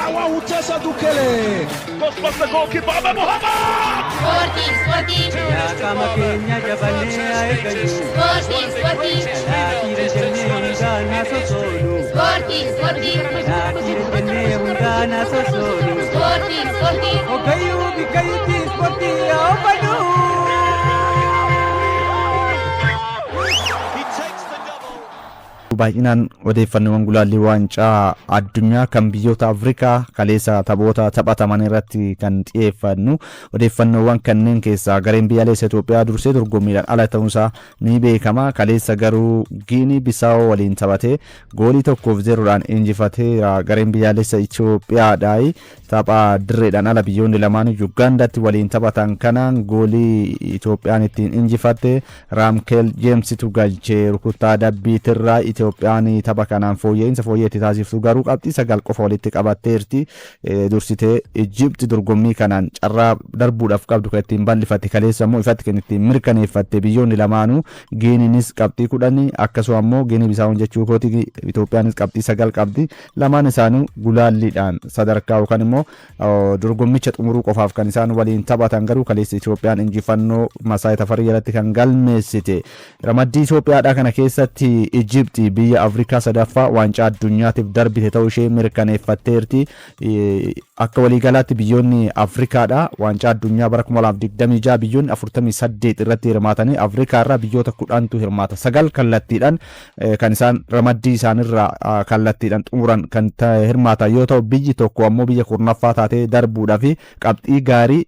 Sawa Utesa Dukele. Goes past the goalkeeper, Muhammad! Sporting. Ya kama Kenya jabane aegalu. Sporting. Nakire jenne undana sosolu. Sporting. Nakire jenne undana sosolu. Sporting. Okayu bikaiti sporti opanu. Baay'inaan odeeffannoowwan gulaallii waancaa addunyaa kan biyyoota Afrikaa kaleessa taphoota taphataman irratti kan xiyyeeffannu odeeffannoowwan kanneen keessaa gareen biyyaalessa Itoophiyaa dursee dorgommiidhaan ala ta'uunsaa ni beekama. Kaleessa garuu Giinii Bisaawoo waliin taphatee goolii 1-0dhaan injifateera. Gareen biyyaalessa Itoophiyaadhaa tapha dirreedhaan ala biyyoonni lamaan Ugaandaatti waliin taphatan kanaan goolii Itoophiyaan ittiin injifatte Raamkel Jeemsitu galchee rukuttaa dabbiitirraa Itoophiyaan tapha kanaan fooyya'insa taasiftu garuu qabxii 9 qofa walitti qabatteerti. Dursitee Ijipti dorgommii kanaan carraa darbuudhaaf qabdu kan ittiin bal'ifatte kaleessa immoo ifatti kan ittiin mirkaneeffatte biyyoonni lamaanuu Giiniinis qabxii 10 akkasuma immoo Giinii Bisaawoo jechuu kooti Itoophiyaanis qabxii 9 qabdi. Lamaan isaanii gulaalliidhaan sadarkaa yookaan immoo dorgommicha xumuruu qofaaf kan isaan waliin taphatan garuu kaleessa Itoophiyaan injifannoo Masaayii Tafarii jalatti kan galmeessite. Ramaddii Itoophiyaadhaa kana keessatti Ijipti biyya Afrikaa sadaffaa waancaa addunyaatiif darbite ta'uu ishee mirkaneeffatteerti. Akka waliigalaatti biyyoonni Afrikaadhaa waancaa addunyaa bara 2026 biyyoonni 48 irratti hirmaatanii Afrikaa irraa biyyoota 10tu hirmaata. 9 kallattiidhaan kan isaan ramaddii isaanirraa kallattiidhaan xumuran kan hirmaatan yoo ta'u biyyi tokko ammoo biyya kurnaffaa taatee darbuudhaaf qabxii gaarii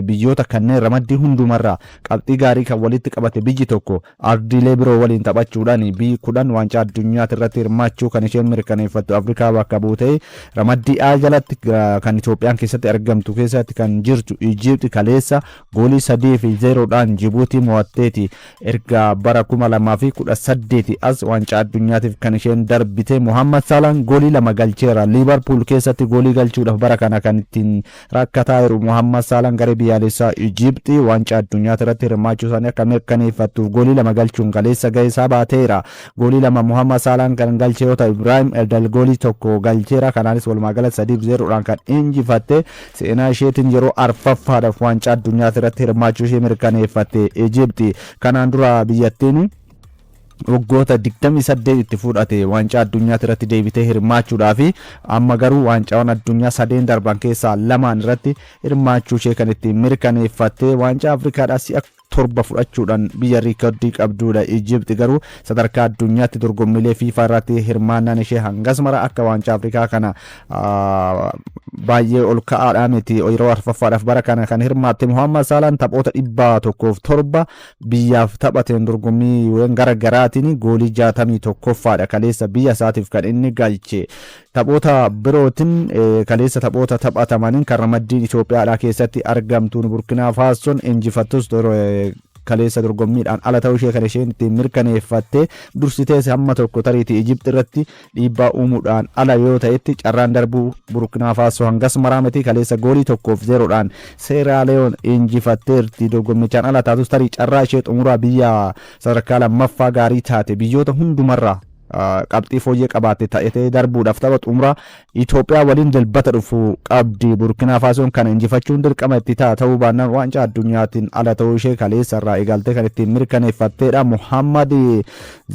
biyyoota kanneen ramaddii hundumarraa qabxii gaarii kan walitti qabate biyyi tokko ardiilee biroo waliin taphachuudhaan biyyi 10 waancaa addunyaatti irratti hirmaachuu kan isheen mirkaneeffattu Afrikaa bakka buutee ramaddii A jalatti kan Itoophiyaan keessatti argamtu keessatti kan jirtu Ijipti kaleessa goolii 3-0dhaan Jibuutii mo'atteeti. Erga bara 2018 as waancaa addunyaatiif kan isheen darbite Muhammad Salaan goolii 2 galcheera. Liverpool keessatti goolii galchuudhaaf bara kana kan ittiin rakkataa jiru Muhammad Salaan garee biyyaalessaa Ijipti waancaa addunyaa irratti hirmaachuu isaanii akka mirkaneeffattuuf goolii 2 galchuun kaleessa gahee isaa baateera. Goolii 2 Muhammad Salaan kan galche yoo ta'u Ibrahim Eldal goolii 1 galcheera. Kanaanis walumaa galatti 3-0dhaan kan injifatte seenaa isheetiin yeroo arfaffaadhaaf waancaa addunyaa irratti hirmaachuu ishee mirkaneeffatte Ijipti. Kanaan dura biyyattiin waggoota 28 itti fudhate waancaa addunyaa irratti deebitee hirmaachuudhaaf amma garuu waancawwan addunyaa 3 darban keessaa 2 irratti hirmaachuu ishee kan ittiin mirkaneeffatte. Waancaa Afrikaadhaa si'a 7 fudhachuudhaan biyya riikardii qabduudha. Ijipti garuu sadarkaa addunyaatti dorgommiilee FIFA irratti hirmaannaan ishee hangas mara akka waancaa Afrikaa kana baay'ee ol ka'aadhaa miti. Yeroo arfaffaadhaaf bara kana kan hirmaatte Muhammad Salaan taphoota 107 biyyaaf taphateen dorgommii garaagaraatiin goolii 61ffaadha kaleessa biyya isaatiif kan inni galche. Taphoota birootiin kaleessa taphoota taphatamaniin kan ramaddiin Itoophiyaadhaa keessatti argamtuun Burkina Fasoon injifattus kaleessa dorgommiidhaan ala ta'uu ishee kan isheen ittiin mirkaneeffatte. Dursitees hamma tokko tariitii Ijipti irratti dhiibbaa uumuudhaan ala yoo ta'etti carraan darbuu Burkina Faso hangas maraamati kaleessa goolii 1-0dhaan Seeraa Leeyoon injifatteerti. Dorgommichaan ala taatus tarii carraa ishee xumuraa biyya sadarkaa lammaffaa gaarii taate biyyoota hundumarraa qabxii fooyyee qabaate ta'ee darbuudhaaf tapha xumuraa Itoophiyaa waliin dilbata dhufu qabdi. Burkina Fasoon kan injifachuun dirqama itti ta'uu baannaan waancaa addunyaatiin ala ta'uu ishee kaleessa irraa eegaltee kan ittiin mirkaneeffatteedha. Muhammad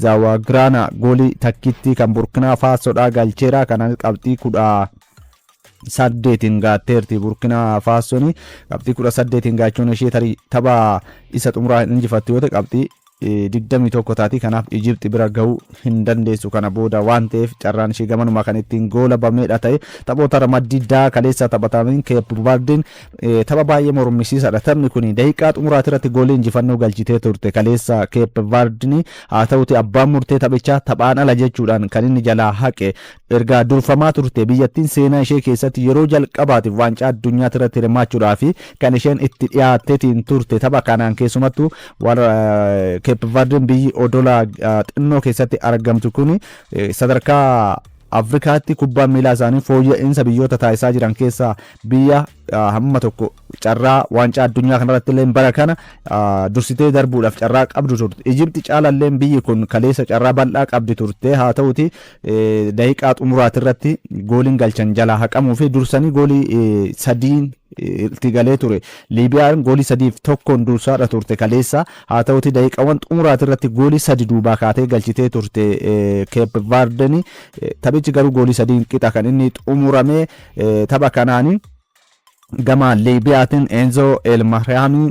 Zawagrana goolii takkitti kan Burkina Fasoodhaa galcheera. Kanaan qabxii 18 gaatteerti. Burkina Fasoon qabxii 18 gaachuun ishee tarii tapha isa xumuraa injifatte yoo ta'e qabxii 21 taati. Kanaaf Ijipti bira gahuu hin dandeessu kana booda waan ta'eef carraan ishee gamanuma kan ittiin goolabameedha ta'e. Taphoota ramaddii daa kaleessa taphatameen Keep Verdeen tapha baay'ee mormisiisaadha. Taphni kun daqiiqaa xumuraati irratti goolii injifannoo galchitee turte kaleessa Keep Verdeen. Haa ta'uti abbaan murtee taphichaa taphaan ala jechuudhaan kan inni jalaa haqe. Erga durfamaa turte biyyattiin seenaa ishee keessatti yeroo jalqabaatiif waancaa addunyaa irratti hirmaachuudhaaf kan isheen itti dhiyaatteetiin turte. Tapha kanaan keessumattuu Keep Verdeen biyyi odola xinnoo keessatti argamtu kun sadarkaa Afrikaatti kubbaa miilaa isaanii fooyya'insa biyyoota taasisaa jiran keessaa biyya hamma tokko carraa waancaa addunyaa kanarratti illee bara kana dursitee darbuudhaaf carraa qabdu turte. Ijipti caalallee biyyi kun kaleessa carraa bal'aa qabdi turte haa ta'uti daqiiqaa xumuraati irratti gooliin galchan jalaa haqamuu fi dursanii goolii sadiin itti galee ture. Liibiyaan goolii 3-1 dursaadha turte kaleessa haa ta'uti daqiiqaawwan xumuraati irratti goolii 3 duubaa kaatee galchitee turte Cape Verde. Taphichi garuu goolii 3 qixa kan inni xumurame tapha kanaani. Gama Liibiyaatiin Enzo El Mahraami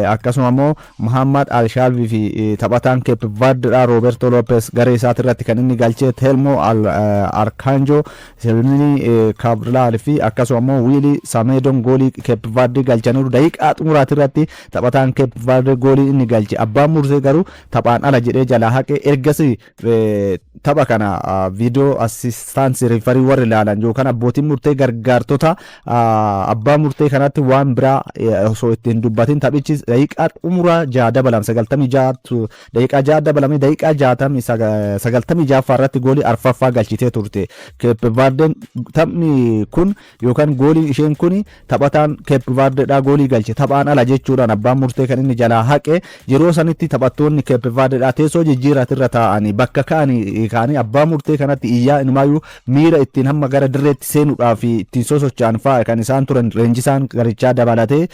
akkasuma immoo Muhammad Al-Shalvi fi taphataan Cape Verde Roberto Lopez garee isaati irratti kan inni galchee Telmo Arkanjo Selmini Cabral fi akkasuma immoo Willy Samedon goolii Cape Verde galchaniiru. Daqiiqaa xumuraati irratti taphataan Cape Verde goolii inni galche abbaan murtee garuu taphaan ala jedhee jalaa haqee ergasii tapha kana viidiyoo assistaansii riifarii warri ilaalan yookaan abbootiin murtee gargaartota abbaa murtee kanatti waan biraa osoo ittiin dubbatin taphichi daqiiqaa xumuraa 6 dabalame 96 daqiiqaa 6 dabalame daqiiqaa 96 irratti goolii arfaffaa galchitee turte. Cape Verde taphni kun yookaan gooliin isheen kun taphataan Cape Verde goolii galche taphaan ala jechuudhaan abbaan murtee kan inni jalaa haqe. Yeroo sanitti taphattoonni Cape Verde teessoo jijjiiratirra taa'anii bakka kaanii abbaa murtee kanatti iyyaa inumaayyuu miira ittiin hamma gara dirreetti seenuudhaaf ittiin sosocho'an fa'aa kan isaan turan leenjisaan garichaa dabalatee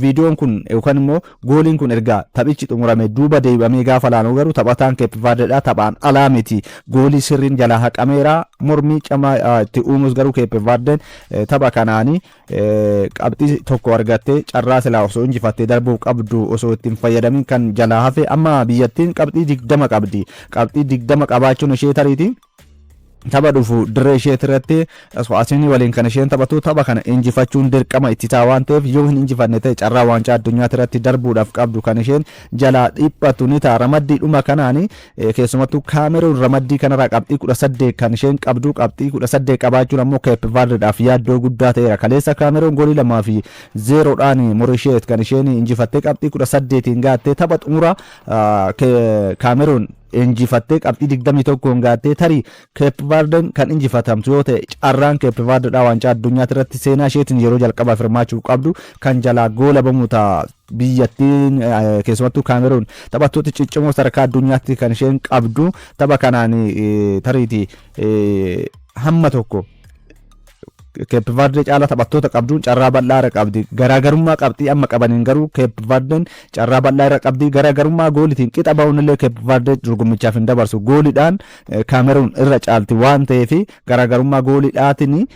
viidiyoon kun yookaan immoo gooliin kun erga taphichi xumurame duuba deebamee gaafa laanu garuu taphataan Cape Verde taphaan alaa miti goolii sirriin jalaa haqameera. Mormii camaa itti uumuus garuu Cape Verde tapha kanaanii qabxii tokko argattee carraa silaa osoo injifattee darbuu qabdu osoo ittiin fayyadamin kan jalaa hafe. Amma biyyattiin qabxii 20 qabdi. Qabxii 20 qabaachuun ishee tariiti. Tapha dhufu dirree ishee irratti Aswaasini waliin kan isheen taphatu tapha kana injifachuun dirqama itti ta'a waan ta'eef yoo hin injifanne ta'e carraa waancaa addunyaa irratti darbuudhaaf qabdu kan isheen jalaa dhiphatu ni ta'a. Ramaddii dhuma kanaani keessumattuu Kaameruun ramaddii kanarraa qabxii 18 kan isheen qabdu qabxii 18 qabaachuun ammoo Cape Verdeedhaaf yaaddoo guddaa ta'eera. Kaleessa Kaameruun goolii 2-0dhaan Moorisheet kan isheen injifattee qabxii 18 gaattee tapha xumura Kaameruun injifattee qabxii 21 gaattee tarii Cape Verde kan injifatamtu yoo ta'e carraan Cape Verde waancaa addunyaa irratti seenaa isheetiin yeroo jalqabaaf hirmaachuu qabdu kan jalaa goola bamu ta'a. Biyyattiin keessumattuu Kaameruun taphattoota ciccimoo sadarkaa addunyaatti kan isheen qabdu tapha kanaan tariiti hamma tokko Cape Verde caala taphattoota qabduun carraa bal'aa irra qabdi. Garaagarummaa qabxii amma qabaniin garuu Cape Verde carraa bal'aa irra qabdi. Garaagarummaa goolitiin qixa ba'uun illee Cape Verde dorgommichaaf hin dabarsu. Gooliidhaan Kaameruun irra caalti waan ta'eef garaagarummaa gooliidhaatiin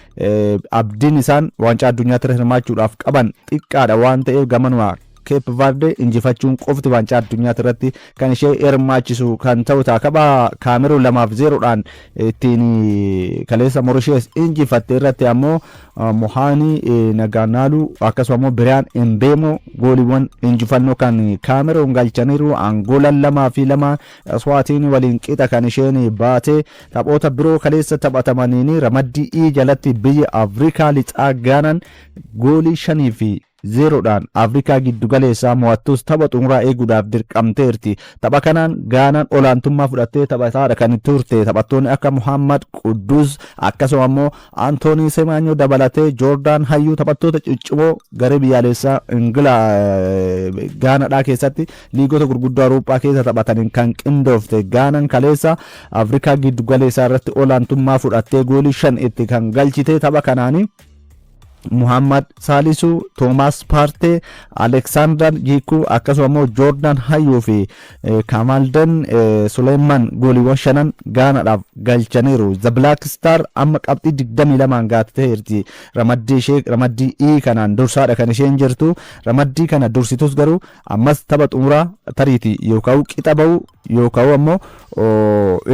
abdiin isaan waancaa addunyaatti hirmaachuudhaaf qaban xiqqaadha waan ta'eef gamanuma Cape Verde injifachuun qofti waancaa addunyaa irratti kan ishee hirmaachisu kan ta'u ta'a. Tapha Kaameruun 2-0dhaan ittiin kaleessa Moorishees injifatte irratti ammoo Mohani Naganaalu akkasuma immoo Biraan Embeemo gooliiwwan injifannoo kan Kaameruun galchaniiru. Angola 2-2 Eswatini waliin qixa kan isheen baate. Taphoota biroo kaleessa taphatamaniin ramaddii jalatti biyya Afrikaa lixaa Gaanaan goolii 5-0dhaan Afrikaa giddu galeessaa mo'attus tapha xumuraa eeguudhaaf dirqamteerti. Tapha kanaan Gaanaan olaantummaa fudhattee taphataadha kan turte. Taphattoonni akka Muhammad Quddus akkasuma immoo Antoonii Seemaanyoo dabalatee Joordaan Hayyuu taphattoota ciccimoo garee biyyaalessaa Gaanaadhaa keessatti liigota gurguddoo Awurooppaa keessa taphataniin kan qindoofte. Gaanaan kaleessa Afrikaa giddu galeessaa irratti olaantummaa fudhattee goolii 5 itti kan galchite. Tapha kanaanii Muhammad Salisu, Thomas Partey, Alexander Jiku akkasuma immoo Jordan Hayyuu fi Kamalden Suleiman gooliiwwan 5 Gaanaadhaaf galchaniiru. The Black Star amma qabxii 22 gaatteerti. Ramaddii kanaan dursaadha kan isheen jirtu. Ramaddii kana dursitus garuu ammas tapha xumuraa tariiti yookaan qixa ba'u yookaan ammoo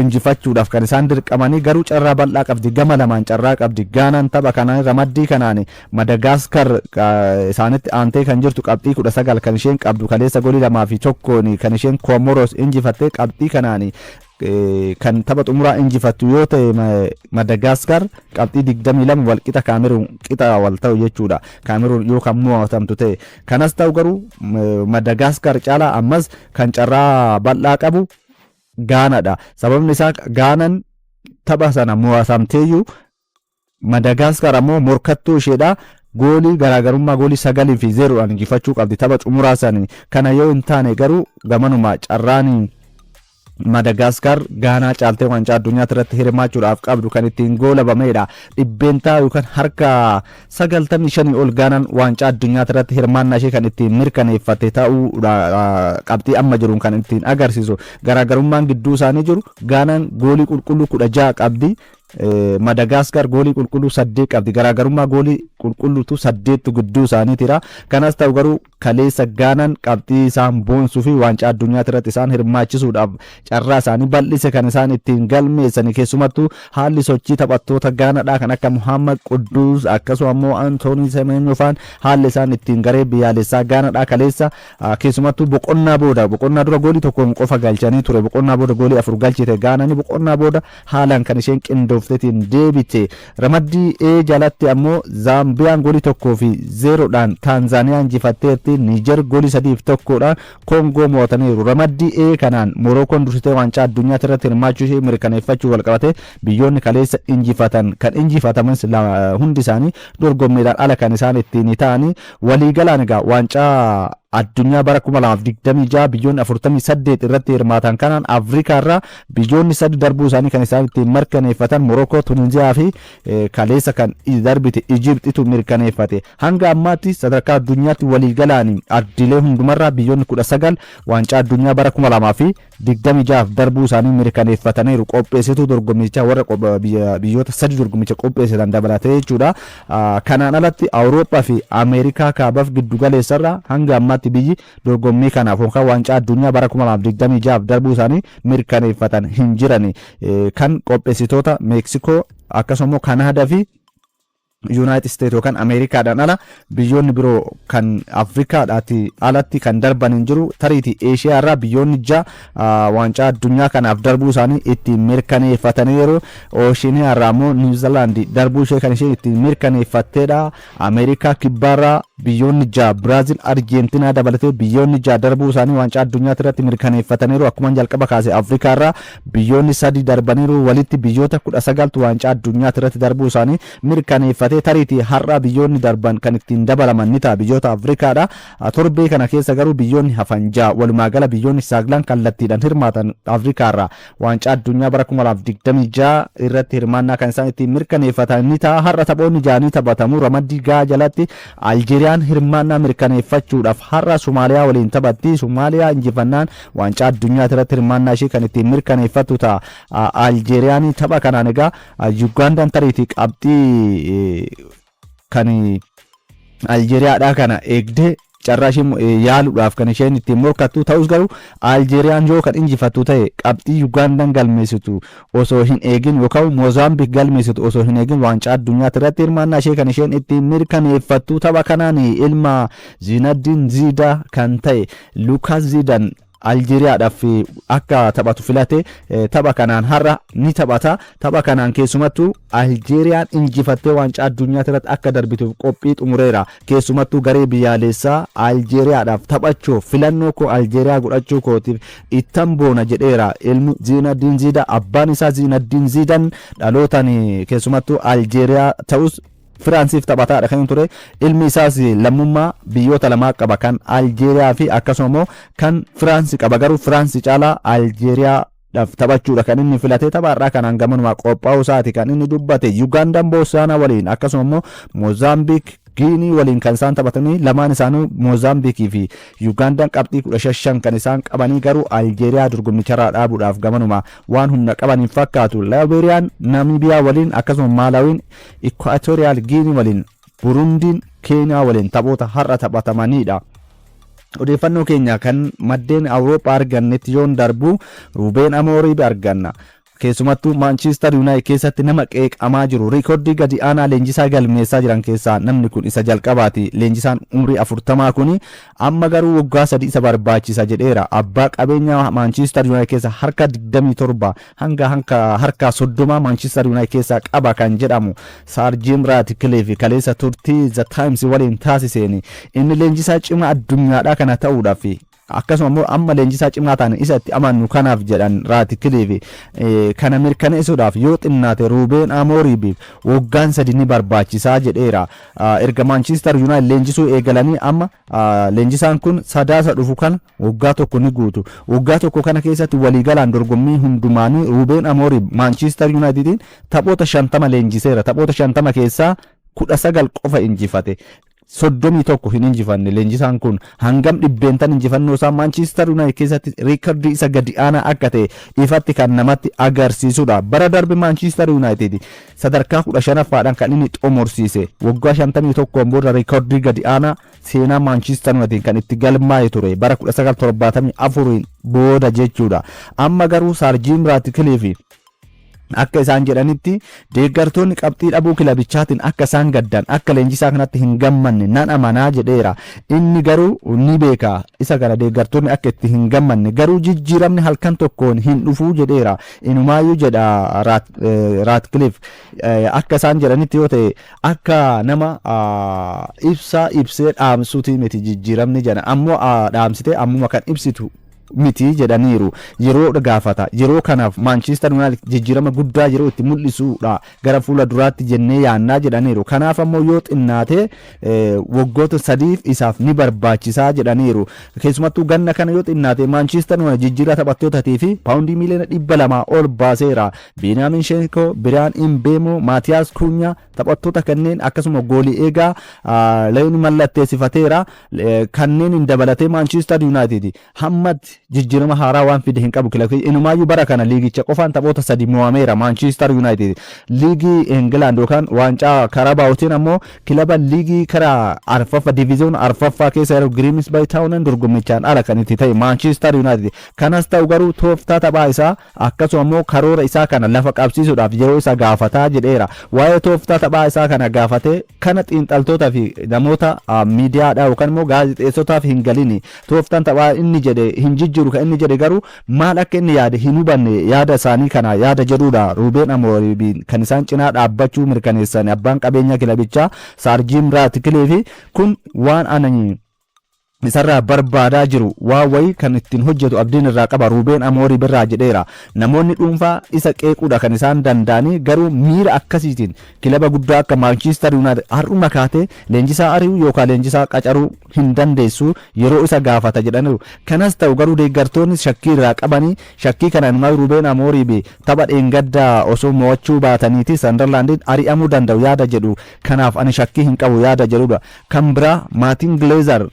injifachuudhaaf kan isaan dirqamanii garuu carraa bal'aa qabdi. Gama lamaan carraa qabdi. Gaanaan tapha kanaan ramaddii kanaan Madagaskar isaanitti aantee kan jirtu qabxii 19 kan isheen qabdu. Kaleessa goolii 2-1 kan isheen Comoros injifattee qabxii kanaan kan tapha xumuraa injifattu yoo ta'e Madagaskar qabxii 22 wal qixa Kaameruun qixa wal ta'u jechuudha. Kaameruun yoo kan mo'atamtu ta'e kanas ta'u garuu Madagaskar caalaa ammas kan carraa bal'aa qabu Gaanaadha. Sababni isaa Gaanaan tapha sana mo'atamteeyyuu Madagaskar ammoo morkattuu isheedha. goolii garaagarummaa goolii 9-0 injifachuu qabdi tapha xumuraa sanii kana yoo hin taane garuu gamanuma carraanii Madagascar Gaanaa caaltee waancaa addunyaa irratti hirmaachuudhaaf qabdu kan ittiin goolabameedha. Dhibbeentaa yookaan harka 95 ol Gaanaan waancaa addunyaa irratti hirmaannaa ishee kan ittiin mirkaneeffate ta'uu qabxii amma jiruun kan ittiin agarsiisu. Garaagarummaan gidduu isaanii jiru Gaanaan goolii qulqulluu 16 qabdi. Madagascar goolii qulqulluu 8 qabdi. Garaagarummaa goolii qulqulluutu 8 gidduu isaaniitira. Kanas ta'u garuu kaleessa Gaanaan qabxii isaan boonsuu fi waancaa addunyaa irratti isaan hirmaachisuudhaaf carraa isaanii bal'ise kan isaan ittiin galmeessan keessumattuu haalli sochii taphattoota Gaanaadhaa kan akka Muhammad Quddus akkasuma immoo Antoonii Semenyo faan haalli isaan ittiin garee biyyaalessaa Gaanaadhaa kaleessa keessumattuu boqonnaa dura goolii tokkoon qofa galchanii ture. Boqonnaa booda goolii 4 galchite Gaanaan boqonnaa booda haalaan kan isheen qindooftetiin deebite. Ramaddii E jalatti ammoo Zaambiyaan goolii 1-0dhaan Taanzaaniyaa injifatteetti. Niger goolii 3-1dhaan Koongoo mo'ataniiru. Ramaddii E kanaan Morookoon dursitee waancaa addunyaa irratti hirmaachuu ishee mirkaneeffachuu walqabate biyyoonni kaleessa injifatan kan injifataman hundi isaanii dorgommiidhaan ala kan isaan ittiin ta'anii waliigalaan egaa waancaa addunyaa bara 2026 biyyoonni 48 irratti hirmaatan kanaan Afrikaa irraa biyyoonni 3 darbuu isaanii kan isaan ittiin mirkaneeffatan Morookoo, Tuniziyaa fi kaleessa kan darbite Ijiptitu mirkaneeffate. Hanga ammaatti sadarkaa addunyaatti waliigalaan ardiilee hundumarraa biyyoonni 19 waancaa addunyaa bara 2026 darbuu isaanii mirkaneeffataniiru. Qopheessituu dorgommichaa warra biyyoota 3 dorgommicha qopheessitan dabalatee jechuudha. Kanaan alatti Awurooppaa fi Ameerikaa kaabaaf giddu galeessarraa hanga ammaatti biyyi dorgommii kanaaf yookaan waancaa addunyaa bara 2026 darbuu isaanii mirkaneeffatan hin jiran. Kan qopheessitoota Meeksikoo akkasumas Kanaadaa fi United States yookaan Ameerikaadhaan ala biyyoonni biroo kan Afrikaadhaati alatti kan darban hin jiru. Tariitii Eeshiyaa irraa biyyoonni 6 waancaa addunyaa kanaaf darbuu isaanii ittiin mirkaneeffataniiru. Ooshiiniyaa irraa immoo Niwuziilaandi darbuu ishee kan isheen ittiin mirkaneeffatteedha. Ameerikaa kibbaarraa biyyoonni 6 Biraazil, Arjentiinaa dabalatee biyyoonni 6 darbuu isaanii waancaa addunyaa irratti mirkaneeffataniiru. Akkuma jalqaba kaase Afrikaa irraa biyyoonni 3 darbaniiru. Walitti biyyoota 19 waancaa addunyaa irratti darbuu isaanii mirkaneeffate. Tariitii har'a biyyoonni darban kan ittiin dabalaman ni ta'a biyyoota Afrikaadha. Torbee kana keessa garuu biyyoonni hafan 6 walumaa gala biyyoonni 9 kallattiidhaan hirmaatan Afrikaarraa waancaa addunyaa bara 2026 irratti hirmaannaa kan isaan ittiin mirkaneeffatan ni ta'a. Har'a taphoonni 6 taphatamu. Ramaddii G jalatti Aljeeriyaan hirmaannaa mirkaneeffachuudhaaf har'a Somaaliyaa waliin taphatti. Somaaliyaa injifannaan waancaa addunyaa irratti hirmaannaa ishee kan ittiin mirkaneeffattu ta'a. Aljeeriyaan tapha kanaan egaa Ugandaan tariitii qabxii kan Aljeeriyaadhaa kana eegdee carraa ishee yaaluudhaaf kan isheen ittiin morkattu ta'us garuu Aljeeriyaan yoo kan injifattu ta'e qabxii Ugandaan galmeessitu osoo hin eegin yookaan Moozaambiik galmeessitu osoo hin eegin waancaa addunyaa irratti hirmaannaa ishee kan isheen ittiin mirkaneeffattu. Tapha kanaan ilma Zinedine Zidane kan ta'e Lukaas Zidane Aljeeriyaadhaaf akka taphatu filate tapha kanaan har'a ni taphata. Tapha kanaan keessumattuu Aljeeriyaan injifattee waancaa addunyaa irratti akka darbituuf qophii xumureera. Keessumattuu garee biyyaalessaa Aljeeriyaadhaaf taphachuuf filannoo koo Aljeeriyaa godhachuu kootiif ittan boona jedheera. Ilmi Zinedine Zidane abbaan isaa Zinedine Zidane dhalootaan keessumattuu Aljeeriyaa ta'us Firaansiif taphataadha kan ture. Ilmi isaas lammummaa biyyoota lamaa qaba kan Aljeeriyaa fi akkasumas kan Firaansi qaba. Garuu Firaansi caalaa Aljeeriyaadhaaf taphachuudha kan inni filate. Taphaarraa kanaan gamanuma qophaa'uu isaati kan inni dubbate. Ugandaan Bootsuwaanaa waliin akkasumas Moozaambiik Giinii waliin kan isaan taphatanii lamaan isaanii Moozaambiikii fi Ugandaan qabxii 15 kan isaan qabanii garuu Aljeeriyaa dorgommicharraa dhaabuudhaaf gamanuma waan humna qabaniin fakkaatu. Laayibeeriyaan Namiibiyaa waliin akkasumas Maalaawiin Ikwaatooriyaal Giinii waliin Burundiin Keeniyaa waliin taphoota har'a taphatamanidha. Odeeffannoo keenya kan maddeen Awurooppaa argannetti yoon darbu Ruubeen Amoorii arganna. Keessumattuu Manchester United keessatti nama qeeqamaa jiru riikoordii gadi aanaa leenjisaa galmeessaa jiran keessaa namni kun isa jalqabaati. Leenjisaan umrii 40 kun amma garuu waggaa 3 isa barbaachisa jedheera. Abbaa qabeenyaa Manchester United keessa harka 27 hanga harka 30 Manchester United keessa qaba kan jedhamu Sir Jim Ratcliffe kaleessa turtii The Times waliin taasiseen inni leenjisaa cimaa addunyaadhaa kana ta'uudhaaf akkasuma immoo amma leenjisaa cimaa ta'an isatti amannu kanaaf jedhan Raatikiliif kana mirkaneessuudhaaf yoo xinnaate Ruubeen Amooriif waggaan 3 ni barbaachisaa jedheera. Erga Manchester United leenjisuu eegalanii amma leenjisaan kun sadaasa dhufu kana waggaa tokko ni guutu. Waggaa tokko kana keessatti waliigalaan dorgommii hundumaanii Ruubeen Amooriif Manchester Unitedin taphoota 50 leenjiseera. Taphoota 50 keessaa 19 qofa injifate. 31 hin injifanne leenjisaan kun hangam dhibbeentan injifannoo isaa Manchester United keessatti reekordii isa gadi aanaa akka ta'e ifatti kan namatti agarsiisudha. Bara darbe Manchester United sadarkaa 15ffaadhaan kan inni xumursiise waggaa 51 booda reekordii gadi aanaa seenaa Manchester United kan itti galmaa'e ture bara 1974 booda jechuudha. Amma garuu Sir Jim Ratcliffe akka isaan jedhanitti deeggartoonni qabxii dhabuu kilabichaatiin akka isaan gaddan akka leenjisaa kanatti hin gammanne nan amanaa jedheera. Inni garuu ni beeka isa kana deeggartoonni akka itti hin gammanne garuu jijjiiramni halkan tokkoon hin dhufuu jedheera. Inumaayyuu jedha Ratcliffe akka isaan jedhanitti yoo ta'e akka nama ibsaa ibsee dhaamsuuti miti jijjiiramni jedha ammoo dhaamsitee ammuma kan ibsitu miti jedhaniiru. Yeroo gaafata yeroo kanaaf Manchester United jijjiirama guddaa yeroo itti mul'isuudha gara fuula duraatti jennee yaannaa jedhaniiru. Kanaaf ammoo yoo xinnaate waggoota 3 isaaf ni barbaachisaa jedhaniiru. Keessumattuu ganna kana yoo xinnaate Manchester United jijjiirama taphattootatii fi paawundii miliyoona 200 ol baaseera. Benjamin Sesko, Bryan Mbeumo, Matthias Cunha taphattoota kanneen akkasuma goolii eegaa Leon mallatteessifateera. Kanneen hin dabalatee Manchester United hammatti jijjiirama haaraa waan fide hin qabu kilabii inumaayyuu bara kana liigicha qofaan taphoota 3 mo'ameera Manchester United. Liigii England yookaan waancaa Karabaawutiin ammoo kilaba liigii karaa arfaffa diviiziyoon arfaffaa keessa jiru Grimsby Town dorgommichaan ala kan itti ta'e Manchester United. Kanas ta'u garuu tooftaa taphaa isaa akkasuma ammoo karoora isaa kana lafa qabsiisuudhaaf yeroo isa gaafataa jedheera. Waa'ee tooftaa taphaa isaa kana gaafatee kana xiinxaltootaa fi namoota miidiyaadhaa yookaan immoo gaazexeessotaaf hin galini. Tooftaan taphaa inni jedhe hin jijjiiru kan inni jedhe garuu maal akka inni yaade hin hubanne yaada isaanii kana yaada jedhuudha. Ruubeen Amooriim kan isaan cinaa dhaabbachuu mirkaneessan abbaan qabeenya kilabichaa Sir Jim Ratcliffe kun waan ananii isarraa barbaadaa jiru waa wayii kan ittiin hojjetu abdiin irraa qaba Ruubeen Amooriim birraa jedheera. Namoonni dhuunfaa isa qeequudha kan isaan danda'anii garuu miira akkasiitiin kilaba guddaa akka Manchester United har'uma kaatee leenjisaa ari'uu yookaan leenjisaa qacaruu hin dandeessu yeroo isa gaafata jedhaniiru. Kanas ta'u garuu deeggartoonni shakkii irraa qabanii shakkii kanaan maal Ruubeen Amooriim tapha dheengaddaa osoo mo'achuu baataniiti Sunderlandin ari'amuu danda'u yaada jedhu. Kanaaf ani shakkii hin qabu yaada jedhudha. Kan biraa Martin Glazer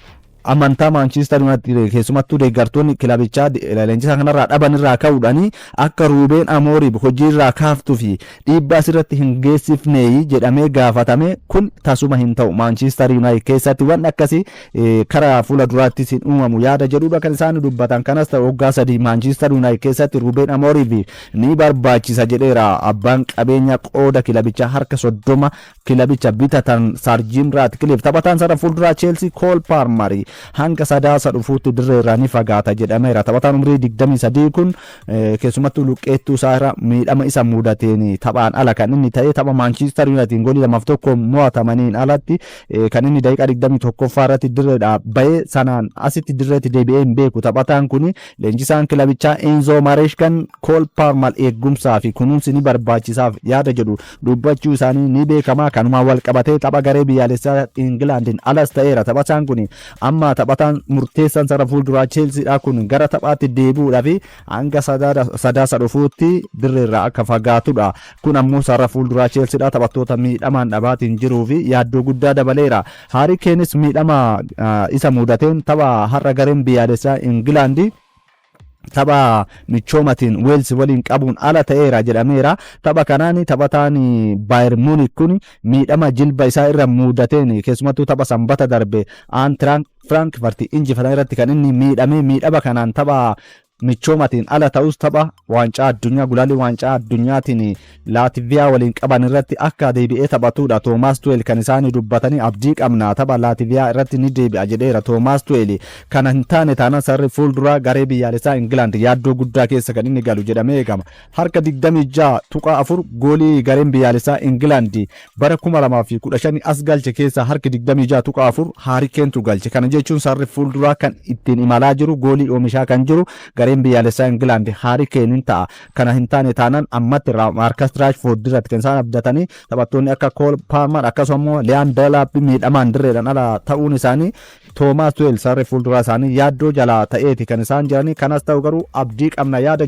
amantaa Manchester United keessumattuu deeggartoonni kilabichaa leenjisaa kanarraa dhaban irraa ka'uudhaanii akka Ruubeen Amooriim hojii irraa kaaftuu fi dhiibbaa asirratti hin geessifne jedhamee gaafatame kun tasuma hin ta'u. Manchester United keessatti waan akkasii karaa fuula duraatti hin uumamu yaada jedhuudha kan isaan dubbatan. Kanas ta'u waggaa 3 Manchester United keessatti Ruubeen Amooriim ni barbaachisa jedheera. Abbaan qabeenya qooda kilabichaa harka 30 kilabicha bitatan Sir Jim Ratcliffe taphataan sana fuulduraa Chelsea Cole Palmer hanga sadaasa dhufuutti dirree irraa ni fagaata jedhameera. Taphataan umrii 23 kun keessumattuu luqqeettuu isaa miidhama isa mudateen taphaan ala kan inni ta'e tapha Manchester United goolii 2-1 mo'atamaniin alatti kan inni daqiiqaa 21ffaa irratti dirreedhaa bahee sanaan asitti dirreetti deebi'ee hin beeku. Taphataan kun leenjisaan kilabichaa Enzo Marescan Cole Palmer eegumsaa fi kunuunsi ni barbaachisaaf yaada jedhu dubbachuu isaanii ni beekama. Kanumaan wal qabatee tapha garee biyyaalessaa Englandin alas ta'eera. Taphataan kun amma taphataan murteessaan sara fuulduraa Chelseadha kun gara taphaatti deebi'uudhaaf hanga sadaasa dhufuutti dirreerraa akka fagaatudha. Kun ammoo sara fuulduraa Chelseadha taphattoota miidhamaan dhabaatiin jiruu fi yaaddoo guddaa dabaleera. Harry Kane's miidhama isa mudateen tapha har'a gareen biyyaalessaa England tapha michoomatiin Wales waliin qabuun ala ta'eera jedhameera. Tapha kanaan taphataan Bayern Munich kun miidhama jilba isaa irra mudateen keessumattuu tapha sanbata darbe Eintracht Frankfurt injifatan irratti kan inni miidhame. Miidhama kanaan tapha michoomatiin ala ta'us tapha waancaa addunyaa gulaalii waancaa addunyaatiin Laativiyaa waliin qaban irratti akka deebi'ee taphatudha. Toomaas Tuweel kan isaanii dubbatanii abdii qabna tapha Laativiyaa irratti ni deebi'a jedheera Toomaas Tuweel. Kana hin taane taanaan sarri fuulduraa garee biyyaalessaa Ingilaand yaaddoo guddaa keessa kan inni galu jedhamee eegama. Harka 26.4 goolii gareen biyyaalessaa Ingilaand bara 2015 as galche keessa harki 26.4 Haari Keentu galche. Kana jechuun sarri fuulduraa kan ittiin imalaa jiru goolii oomishaa kan jiru gareen biyyaalessaa Ingilaand Haari Keenin ta'a. Kana hin taane taanaan ammatti Maarkas Raashfoord irratti kan isaan abdatanii taphattoonni akka Kool Paalmar akkasumas Liyaan Dalaap miidhamaan dirreedhaan ala ta'uun isaanii Toomaas Tuweel sarri fuulduraa isaanii yaaddoo jalaa ta'eeti kan isaan jiranii. Kanas ta'u garuu abdii qabna yaada